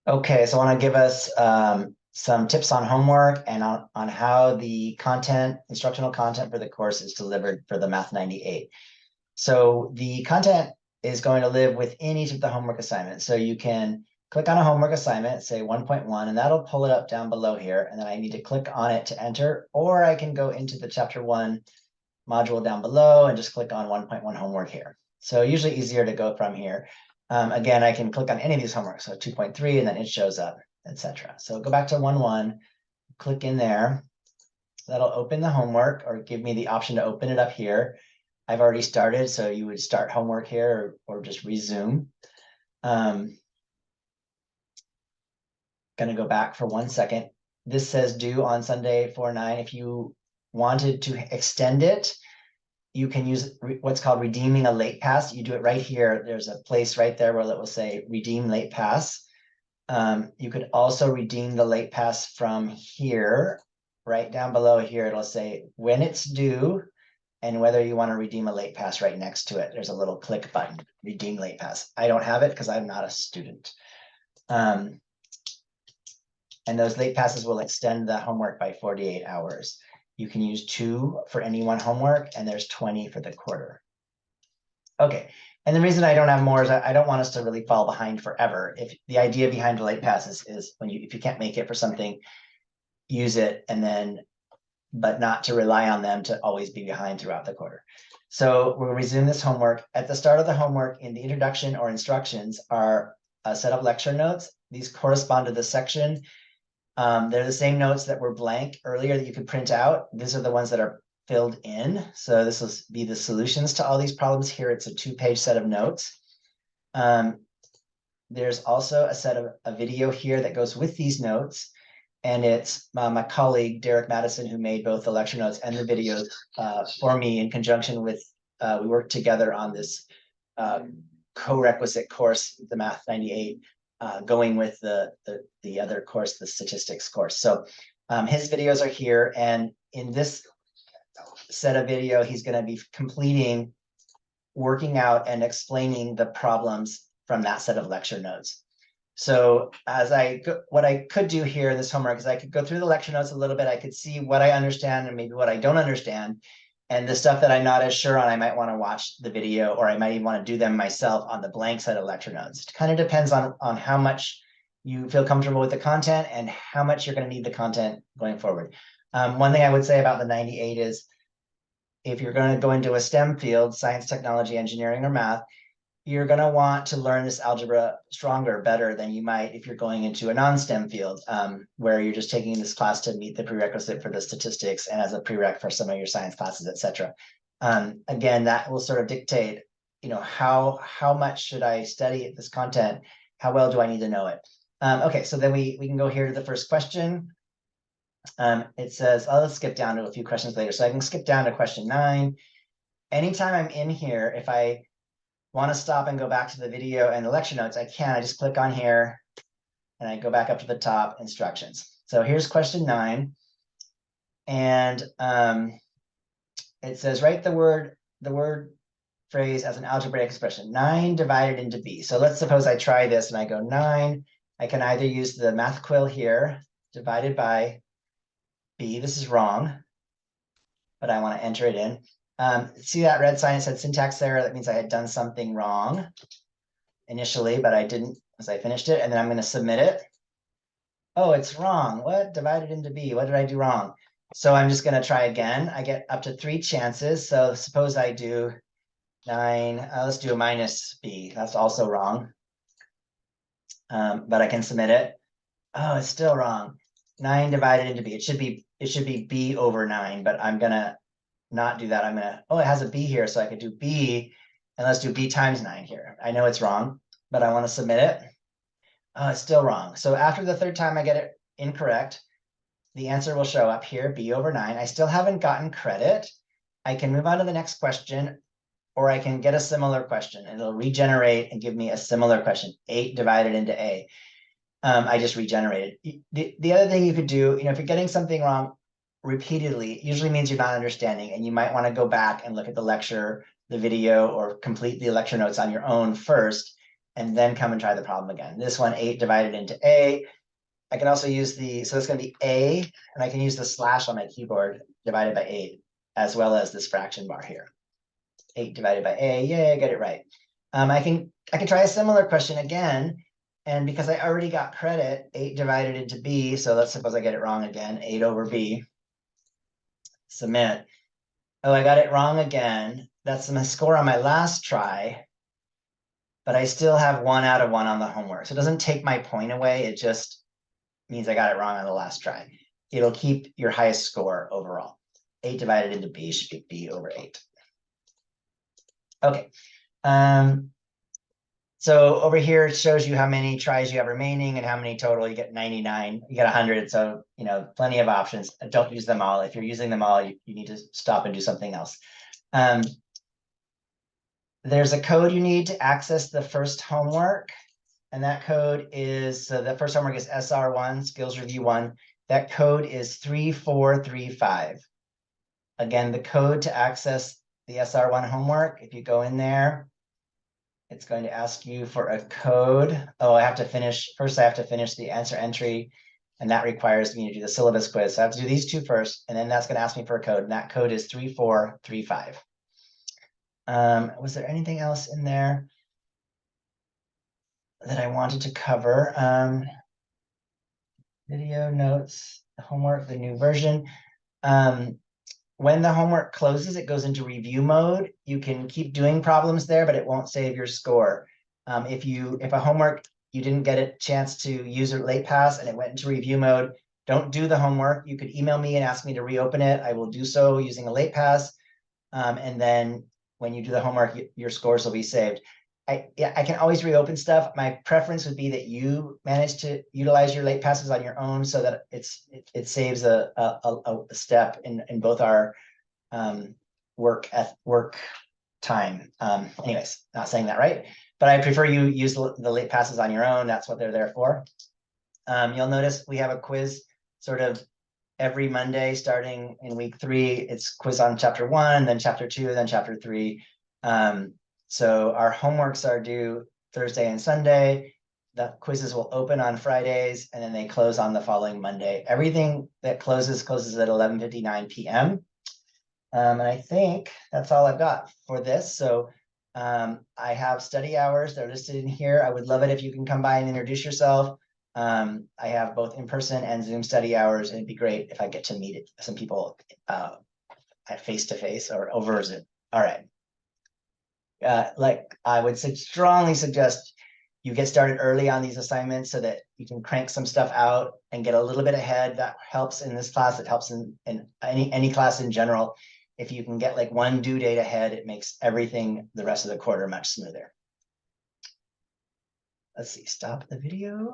Okay, so I want to give us some tips on homework and on how the content, instructional content for the course is delivered for the Math 98. So the content is going to live within each of the homework assignments. So you can click on a homework assignment, say 1.1, and that'll pull it up down below here. And then I need to click on it to enter, or I can go into the chapter 1 module down below and just click on 1.1 homework here. So usually easier to go from here. Again, I can click on any of these homeworks, so 2.3, and then it shows up, etc. So go back to 1.1, click in there. That'll open the homework or give me the option to open it up here. I've already started, so you would start homework here or just resume. Going to go back for 1 second. This says due on Sunday 4/9. If you wanted to extend it, you can use what's called redeeming a late pass. You do it right here. There's a place right there where it will say redeem late pass. You could also redeem the late pass from here, right down below here. It'll say when it's due and whether you want to redeem a late pass right next to it. There's a little click button, redeem late pass. I don't have it because I'm not a student. And those late passes will extend the homework by 48 hours. You can use 2 for any one homework, and there's 20 for the quarter. Okay, and the reason I don't have more is I don't want us to really fall behind forever. If the idea behind the late passes is if you can't make it for something, use it, and then, but not to rely on them to always be behind throughout the quarter. So we'll resume this homework. At the start of the homework in the introduction or instructions are a set of lecture notes. These correspond to the section. They're the same notes that were blank earlier that you could print out. These are the ones that are filled in. So this will be the solutions to all these problems here. It's a 2-page set of notes. There's also a set of a video here that goes with these notes. And it's my colleague, Derek Madison, who made both the lecture notes and the videos for me in conjunction with, we worked together on this co-requisite course, the Math 98, going with the other course, the statistics course. So his videos are here, and in this set of video, he's going to be completing, working out and explaining the problems from that set of lecture notes. So what I could do here in this homework is I could go through the lecture notes a little bit. I could see what I understand and maybe what I don't understand. And the stuff that I'm not as sure on, I might want to watch the video, or I might even want to do them myself on the blank set of lecture notes. It kind of depends on how much you feel comfortable with the content and how much you're going to need the content going forward. One thing I would say about the 98 is if you're going to go into a STEM field, science, technology, engineering, or math, you're going to want to learn this algebra stronger, better than you might if you're going into a non-STEM field, where you're just taking this class to meet the prerequisite for the statistics and as a prereq for some of your science classes, et cetera. Again, that will sort of dictate, how much should I study this content? How well do I need to know it? Okay, so then we can go here to the first question. It says, let's skip down to a few questions later. So I can skip down to question 9. Anytime I'm in here, if I want to stop and go back to the video and the lecture notes, I can. I just click on here and I go back up to the top, instructions. So here's question 9. And it says, write the word phrase as an algebraic expression, 9 divided into b. So let's suppose I try this and I go 9. I can either use the math quill here, divided by b. This is wrong, but I want to enter it in. See that red sign said syntax error? That means I had done something wrong initially, but I didn't as I finished it. And then I'm going to submit it. Oh, it's wrong. What? Divided into b. What did I do wrong? So I'm just going to try again. I get up to 3 chances. So suppose I do 9. Let's do a minus b. That's also wrong. But I can submit it. Oh, it's still wrong. 9 divided into b. It should be b over 9, but I'm going to not do that. I'm going to, it has a b here, so I could do b, and let's do b times 9 here. I know it's wrong, but I want to submit it. It's still wrong. So after the 3rd time I get it incorrect, the answer will show up here, b over 9. I still haven't gotten credit. I can move on to the next question, or I can get a similar question, and it'll regenerate and give me a similar question, 8 divided into a. I just regenerated. The other thing you could do, if you're getting something wrong repeatedly, it usually means you're not understanding, and you might want to go back and look at the lecture, the video, or complete the lecture notes on your own first, and then come and try the problem again. This one, 8 divided into A. I can also use so it's going to be A, and I can use the slash on my keyboard divided by 8, as well as this fraction bar here. 8 divided by A, yay, I get it right. I can try a similar question again, and because I already got credit, 8 divided into B, so let's suppose I get it wrong again, 8 over B. Submit. Oh, I got it wrong again. That's my score on my last try, but I still have 1 out of 1 on the homework. So it doesn't take my point away. It just means I got it wrong on the last try. It'll keep your highest score overall. 8 divided into B should be B over 8. Okay. So over here, it shows you how many tries you have remaining and how many total. You get 99, you get 100. So, plenty of options. Don't use them all. If you're using them all, you need to stop and do something else. There's a code you need to access the first homework. And that code is, so the first homework is SR1, Skills Review 1. That code is 3435. Again, the code to access the SR1 homework, if you go in there, it's going to ask you for a code. Oh, first I have to finish the answer entry, and that requires me to do the syllabus quiz. So I have to do these two first, and then that's going to ask me for a code, and that code is 3435. Was there anything else in there that I wanted to cover? Video notes, the homework, the new version. When the homework closes, it goes into review mode. You can keep doing problems there, but it won't save your score. If a homework, you didn't get a chance to use a late pass and it went into review mode, don't do the homework. You could email me and ask me to reopen it. I will do so using a late pass. And then when you do the homework, your scores will be saved. I can always reopen stuff. My preference would be that you manage to utilize your late passes on your own, so that it saves a step in both our work time. Anyways, not saying that right, but I prefer you use the late passes on your own. That's what they're there for. You'll notice we have a quiz sort of every Monday starting in week 3. It's quiz on chapter 1, then chapter 2, then chapter 3. So our homeworks are due Thursday and Sunday. The quizzes will open on Fridays, and then they close on the following Monday. Everything that closes at 11:59 p.m. And I think that's all I've got for this. So I have study hours. They're listed in here. I would love it if you can come by and introduce yourself. I have both in-person and Zoom study hours, and it'd be great if I get to meet some people at face-to-face or over Zoom. All right. I would strongly suggest you get started early on these assignments so that you can crank some stuff out and get a little bit ahead. That helps in this class. It helps in any class in general. If you can get like one due date ahead, it makes everything the rest of the quarter much smoother. Let's see, stop the video.